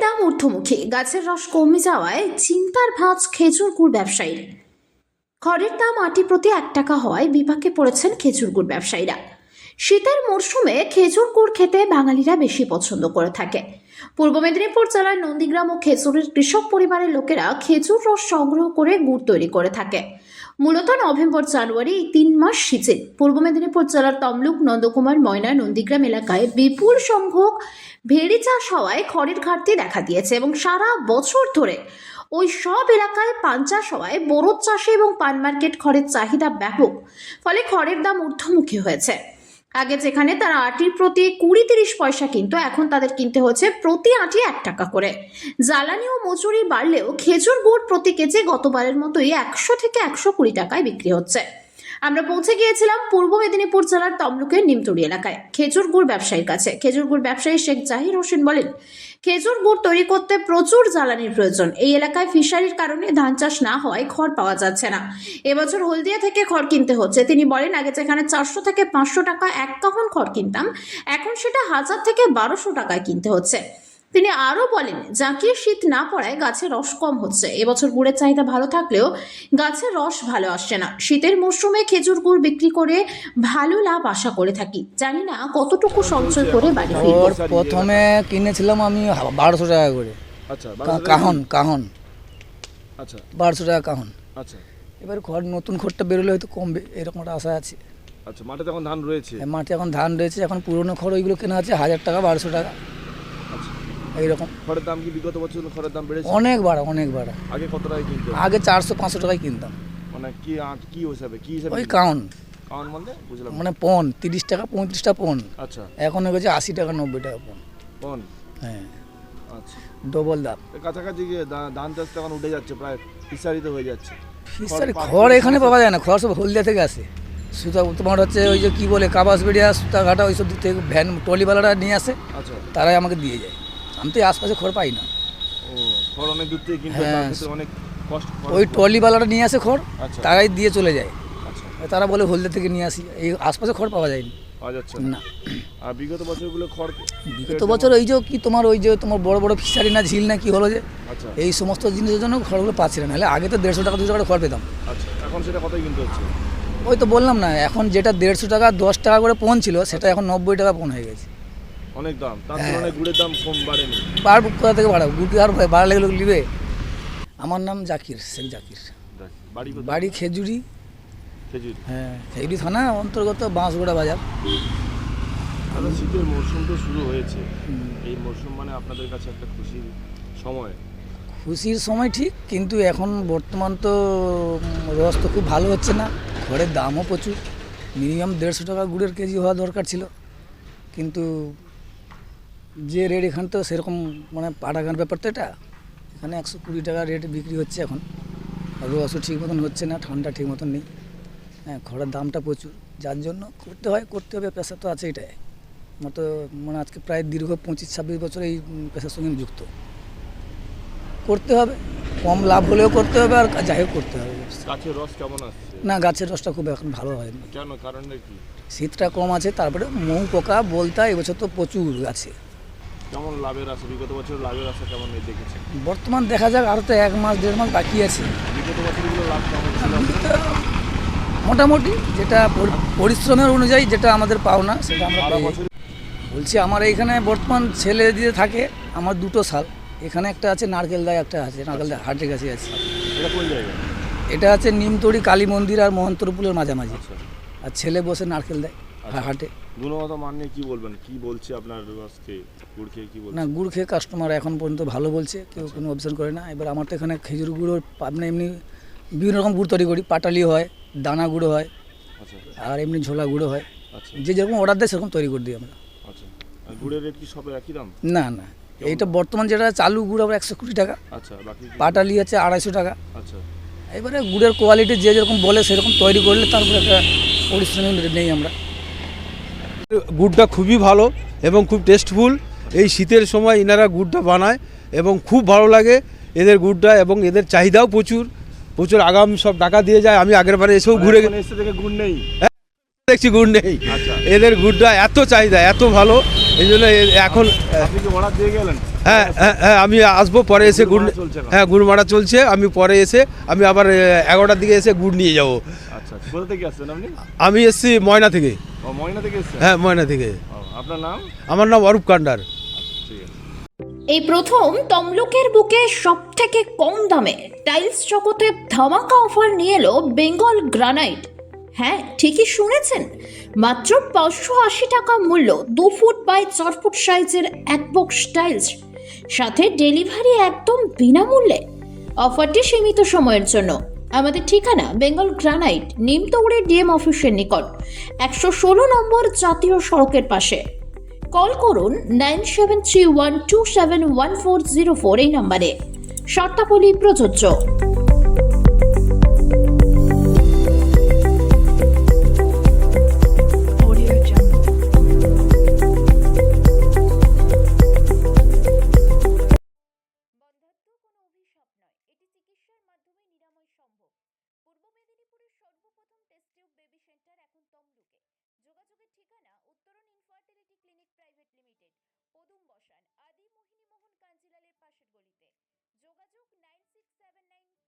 দাম ঊর্ধ্বমুখী, গাছের রস কমে যাওয়ায় চিন্তার ভাঁজ খেজুর গুড় ব্যবসায়ীর। খড়ের দাম আটি প্রতি 1 টাকা হওয়ায় বিপাকে পড়েছেন খেজুর গুড় ব্যবসায়ীরা। শীতের মরশুমে খেজুর গুড় খেতে বাঙালিরা বেশি পছন্দ করে থাকে। পূর্ব মেদিনীপুর জেলার নন্দীগ্রাম ও খেজুরের কৃষক পরিবারের লোকেরা খেজুর রস সংগ্রহ করে গুড় তৈরি করে থাকে। মূলত নভেম্বর জানুয়ারি এই 3 মাস সিজন। পূর্ব মেদিনীপুর জেলার তমলুক, নন্দকুমার, ময়না, নন্দীগ্রাম এলাকায় বিপুল সংখ্যক ভেড়ি চাষ হওয়ায় খড়ের ঘাটতি দেখা দিয়েছে এবং সারা বছর ধরে ওই সব এলাকায় পান চাষ হওয়ায় বরফ চাষে এবং পান মার্কেট খড়ের চাহিদা ব্যাপক, ফলে খড়ের দাম ঊর্ধ্বমুখী হয়েছে। আগে যেখানে তারা আটির প্রতি 20-30 পয়সা কিনতো, এখন তাদের কিনতে হচ্ছে প্রতি আটি 1 টাকা করে। জ্বালানি ও মজুরি বাড়লেও খেজুর গুড় প্রতি কেজি গতবারের মতোই 100 থেকে 120 টাকায় বিক্রি হচ্ছে। আমরা পৌঁছে গিয়েছিলাম পূর্ব মেদিনীপুর জেলার তমলুকের নিমতড়ি এলাকায় খেজুর গুড় ব্যবসায়ীর কাছে। খেজুর গুড় ব্যবসায়ী শেখ জাহির হোসেন বলেন, খেজুর গুড় তৈরি করতে প্রচুর জ্বালানির প্রয়োজন। এই এলাকায় ফিশারির কারণে ধান চাষ না হওয়ায় খড় পাওয়া যাচ্ছে না। এবছর হলদিয়া থেকে খড় কিনতে হচ্ছে। তিনি বলেন, আগে যেখানে 400 থেকে 500 টাকা 1 কাহন খড় কিনতাম, এখন সেটা 1000 থেকে 1200 টাকায় কিনতে হচ্ছে। তিনি আরও বলেন, জাঁকিয়ে শীত না পড়ায় গাছের রস কম হচ্ছে। এবছর গুড়ের চাহিদা ভালো থাকলেও গাছের রস ভালো আসছে না। শীতের মরশুমে খেজুর গুড় বিক্রি করে ভালো লাভ আশা করে থাকি। জানি না কতটুকু সঞ্চয় করে বাড়ি ফিরব। প্রথমে কিনেছিলাম আমি 1200 টাকা করে। আচ্ছা, কাহন আচ্ছা 1200 টাকা কাহন। আচ্ছা এবার খড় নতুন খড়টা বেরোলে হয়তো কমবে, এরকম একটা আশা আছে। আচ্ছা, মাঠে তখন ধান রয়েছে? মাঠে এখন ধান রয়েছে, এখন পুরনো খড় ওইগুলো কেনা আছে 1000 টাকা 1200 টাকা আচ্ছা, এইরকম। খড়ের দাম কি বিগত বছর খড়ের দাম বেড়েছে? অনেক বাড়া। আগে কত টাকায় কিনতো? আগে 400-500 টাকায় কিনতাম। মানে কি হিসাবে ওই কাহন কাউন মানে বুঝলাম, মানে পন 30 টাকা 35 টাকা পন। আচ্ছা, এখন হয়ে গেছে 80 টাকা 90 টাকা পন। কোন? হ্যাঁ, আচ্ছা, ডবল দাম। কাছাকাছি গিয়ে ধান চাষ তখন উঠে যাচ্ছে, প্রায় ফিশারিতে হয়ে যাচ্ছে। ফিশারি খড় এখানে পাওয়া যায় না, খড় সব হলদিয়া থেকে আসে। সুতা তোমার হচ্ছে ওই যে কী বলে কাবাসবেড়িয়া, সুতাঘাটা, ওইসব দিক থেকে ভ্যান ট্রলিওয়ালারা নিয়ে আসে, আচ্ছা, তারাই আমাকে দিয়ে যায়। আমি তো এই আশপাশে খড় পাই না। ও খড় অনেক দূর থেকে কিনতে হ্যাঁ, অনেক কষ্ট। ওই ট্রলিওয়ালারা নিয়ে আসে খড়, আচ্ছা, তারাই দিয়ে চলে যায়। আচ্ছা, তারা বলে হলদিয়া থেকে নিয়ে আসি, এই আশপাশে খড় পাওয়া যায়নি। পাওয়া যাচ্ছে না। আর বিগত বছরগুলো খড় বিগত বছর ওই যে কি তোমার ওই যে তোমার বড় বড় ফিশারি না ঝিল না কি হলো যে, আচ্ছা, এই সমস্ত জিনিসের জন্য খড়গুলো পাচ্ছিলেন। নাহলে আগে তো 150 টাকা 200 টাকা খড় পেতাম। আচ্ছা, এখন সেটা কতই কিনতে হচ্ছে? ওই তো বললাম না, এখন যেটা 150 টাকা 10 টাকা করে পণ ছিল, সেটা এখন 90 টাকা পণ হয়ে গেছে। অনেক দাম, তার তুলনায় গুড়ের দাম কম বাড়েনি। পারবো কোথা থেকে বাড়াবো, গুড় আর বাড়ালে লোক নিবে। আমার নাম জাকির, শেখ জাকির। বাড়ি কোথায়? বাড়ি খেজুরি। খেজুরি। হ্যাঁ, খেজুরি থানা অন্তর্গত বাঁশগোড়া বাজার। দাদা, শীতের মরশুম তো শুরু হয়েছে। এই মরশুম মানে আপনাদের কাছে একটা খুশির সময়। খুশির সময় ঠিক, কিন্তু এখন বর্তমান তো রস তো খুব ভালো হচ্ছে না। খড়ের দামও প্রচুর, মিনিমাম 150 টাকা গুড়ের কেজি হওয়া দরকার ছিল, কিন্তু যে রেট এখান তো সেরকম, মানে পাটাগান ব্যাপার তো এটা, এখানে 120 টাকা রেট বিক্রি হচ্ছে এখন। রসও ঠিক মতন হচ্ছে না, ঠান্ডা ঠিক মতন নেই। হ্যাঁ, খড়ের দামটা প্রচুর, যার জন্য করতে হবে, পেশা তো আছে এটাই। আমার তো মানে আজকে প্রায় দীর্ঘ 25-26 বছর এই পেশার সঙ্গে যুক্ত। করতে হবে, কম লাভ হলেও করতে হবে, আর যাই হোক করতে হবে। গাছের রস কেমন আসছে? না, গাছের রসটা খুব এখন ভালো হয়নি। কেন, কারণটা কি? শীতটা কম আছে, তারপরে মৌ পোকা বলতা এবছর তো প্রচুর আছে। কেমন লাভের আশা, বিগত বছর লাভের আশা কেমন দেখেছেন? বর্তমান দেখা যাক, আরও তো 1 মাস 1.5 মাস বাকি আছে। বিগত বছরগুলো লাভ কেমন ছিল? মোটামুটি যেটা পরিশ্রমের অনুযায়ী যেটা আমাদের পাওনা, সেটা আমরা সারা পেয়ে বছর বলছি। আমার এইখানে বর্তমান ছেলে দিয়ে থাকে, আমার 2টো শাল। এখানে একটা আছে নারকেলদায়, একটা আছে নারকেলদা হাটের কাছে আছে। এটা কোন জায়গায়? এটা আছে নিমতড়ি কালী মন্দির আর মহন্তরপুলের মাঝামাঝি। আচ্ছা, আর ছেলে বসে নারকেল দেয় হাটে। গুণগত মান নিয়ে কি বলবেন? কি বলছে আপনার রসকে, গুড় খেয়ে কি বলছে? না, গুড় খেয়ে কাস্টমার এখন পর্যন্ত ভালো বলছে, কেউ কোনো অবজেকশন করে না। এবার আমার তো এখানে খেজুর গুঁড়ো, আপনি এমনি বিভিন্ন রকম গুড় তৈরি করি, পাটালি হয়, দানা গুঁড়ো হয়, আচ্ছা, আর এমনি ঝোলা গুঁড়ো হয়। আচ্ছা, যে যেরকম অর্ডার দেয় সেরকম তৈরি করে দিই আমরা। আচ্ছা। আর গুড়ের রেট কি সব একই দাম? না, এইটা বর্তমান যেটা চালু গুড় আমরা 120 টাকা, আচ্ছা, বাকি পাটালি আছে 250 টাকা। আচ্ছা, এবারে গুড়ের কোয়ালিটি যে যেরকম বলে সেরকম তৈরি করলে তারপরে একটা পরিশ্রমী নেই আমরা। গুড়টা খুবই ভালো এবং খুব টেস্টফুল। এই শীতের সময় এনারা গুড়টা বানায় এবং খুব ভালো লাগে এদের গুড়টা, এবং এদের চাহিদাও প্রচুর আগাম সব টাকা দিয়ে যায়। আমি আগের বারে এসেও ঘুরে এসে থেকে গুড় নেই, দেখছি গুড় নেই। আচ্ছা, এদের গুড়টা এত চাহিদা, এত ভালো, এই জন্য এখন আপনি কি অর্ডার দিয়ে গেলেন? হ্যাঁ হ্যাঁ হ্যাঁ, আমি আসবো পরে এসে গুড়, গুড় মারা চলছে এখন? হ্যাঁ গুড় মারা চলছে, আমি পরে এসে আমি আবার 11টার দিকে এসে গুড় নিয়ে যাব। আচ্ছা, কোথা থেকে আসছেন আপনি? আমি এসছি ময়না থেকে। ও, ময়না থেকে এসেছেন? হ্যাঁ ময়না থেকে। ও, আপনার নাম? আমার নাম অরূপ কান্ডার। ঠিক আছে। এই প্রথম তমলুকের বুকে সব থেকে কম দামে টাইলস জগতে ধামাকা অফার নিয়ে এলো বেঙ্গল গ্রানাইট। হ্যাঁ, ঠিকই শুনেছেন, মাত্র 580 টাকা মূল্য 2 ফুট বাই 4 ফুট সাইজের এক বক্স টাইলস, সাথে ডেলিভারি একদম বিনামূল্যে। অফারটি সীমিত সময়ের জন্য। আমাদের ঠিকানা বেঙ্গল গ্রানাইট, নিমতৌড়ে ডিএম অফিসের নিকট, 116 নম্বর জাতীয় সড়কের পাশে। কল করুন 9731271404 এই নম্বরে। শর্তাবলী প্রযোজ্য। Audio Jungle. বন্ধ্যাত্ব কোনো অভিশাপ নয়, এটি চিকিৎসার মাধ্যমে নিরাময় সম্ভব। পূর্ব মেদিনীপুরের সর্বপ্রথম টেস্ট টিউব বেবি সেন্টার এখন তমলুকে। যোগাযোগের ঠিকানা উত্তরণ ইনফার্টিলিটি ক্লিনিক প্রাইভেট লিমিটেড, পদুম বসান, আদি মোহিনী মোহন কাঞ্জিলালের পাশের গলিতে। যোগাযোগ 9679